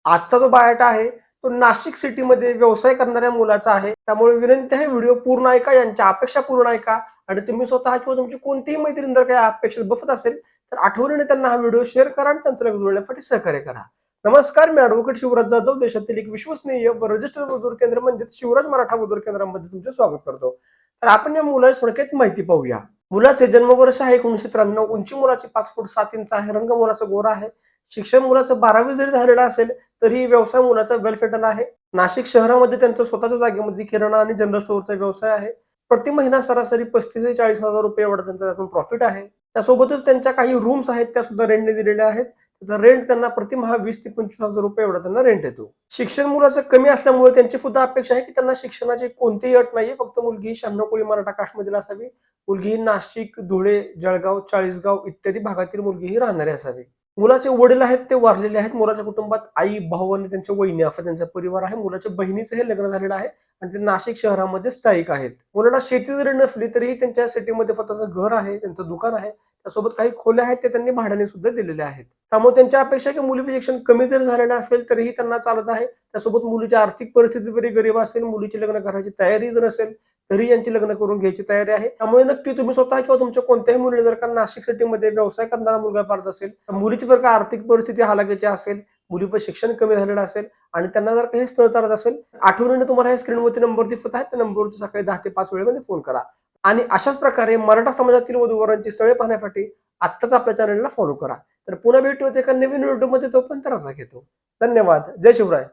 आजचा जो बायोडाटा आहे तो नाशिक सिटीमध्ये व्यवसाय करणाऱ्या मुलाचा आहे. त्यामुळे विनंती आहे व्हिडिओ पूर्ण ऐका, यांच्या अपेक्षा पूर्ण ऐका आणि तुम्ही स्वतः किंवा तुमची कोणतीही मैत्रीण जर काही अपेक्षा बसत असेल तर आठवणीने त्यांना हा व्हिडिओ शेअर करा आणि त्यांचं लग्न जुळण्यासाठी सहकार्य करा. नमस्कार, मी ॲडव्होकेट शिवराज जाधव, देशातील एक विश्वसनीय व रजिस्टर्ड वधूवर केंद्र म्हणजेच शिवराज मराठा वधूवर केंद्रामध्ये तुमचे स्वागत करतो. तर आपण या मुलाची थोडक्यात माहिती पाहूया. मुलाचे जन्मवर्ष आहे 1993, उंची मुलाची 5 फूट 7 इंच आहे, रंग मुलाचा गोरा आहे, शिक्षण मुलाचं 12वी जरी झालेलं असेल तरी व्यवसाय मुलाचा वेल सेटल आहे. नाशिक शहरामध्ये त्यांचा स्वतःच्या जागेमध्ये किराणा आणि जनरल स्टोअरचा व्यवसाय आहे. प्रति महिना सरासरी 35 ते 40,000 रुपये एवढा त्यांचा त्यातून प्रॉफिट आहे. त्यासोबतच त्यांच्या काही रूम्स आहेत त्या सुद्धा रेंटने दिलेल्या आहेत. त्याचा रेंट त्यांना प्रतिमाह 20 ते 25,000 रुपये एवढा त्यांना रेंट येतो. शिक्षण मुलाचं कमी असल्यामुळे त्यांची सुद्धा अपेक्षा आहे की त्यांना शिक्षणाची कोणतीही अट नाहीये, फक्त मुलगी 96 कोळी मराठा कास्टमधील असावी. मुलगी नाशिक, धुळे, जळगाव, चाळीसगाव इत्यादी भागातील मुलगी ही राहणारी असावी. मुलाचे वडील आहेत ते वारलेले आहेत. मुलाच्या कुटुंबात आई, भाऊ आणि त्यांच्या वहिनी असा त्यांचा परिवार आहे. मुलाच्या बहिणीचं हे लग्न झालेलं आहे आणि ते नाशिक शहरामध्ये स्थायिक आहेत. मुलाला शेती जरी नसली तरीही त्यांच्या सिटीमध्ये स्वतःचं घर आहे, त्यांचं दुकान आहे. त्यासोबत काही खोल्या आहेत ते त्यांनी भाड्याने सुद्धा दिलेल्या आहेत. त्यामुळे त्यांच्या अपेक्षा की मुलीचं शिक्षण कमी जरी झालेलं असेल तरीही त्यांना चालत आहे. त्यासोबत मुलीची आर्थिक परिस्थिती जरी गरीब असेल, मुलीची लग्न करायची तयारी जर असेल तरी यांची लग्न करून घ्यायची तयारी आहे. त्यामुळे नक्की तुम्ही स्वतः किंवा तुमच्या कोणत्याही मुलीने जर का नाशिक सिटीमध्ये व्यवसाय करणारा मुलगा पाहत असेल, मुलीची जर का आर्थिक परिस्थिती हलाखीची असेल, मुलीचं शिक्षण कमी झालेलं असेल आणि त्यांना जर काही स्थळ चालत असेल, आठवणीने तुम्हाला हे स्क्रीनवरती नंबर दिसत आहे, त्या नंबरवरती सकाळी 10 ते 5 वेळेमध्ये फोन करा. आणि अशाच प्रकारे मराठा समाजातील वधूवरांची स्थळे पाहण्यासाठी आत्ताच आपल्या चॅनलला फॉलो करा. तर पुन्हा भेटू एका नवीन व्हिडिओमध्ये, तोपर्यंत रजा घेतो. धन्यवाद. जय शिवराय.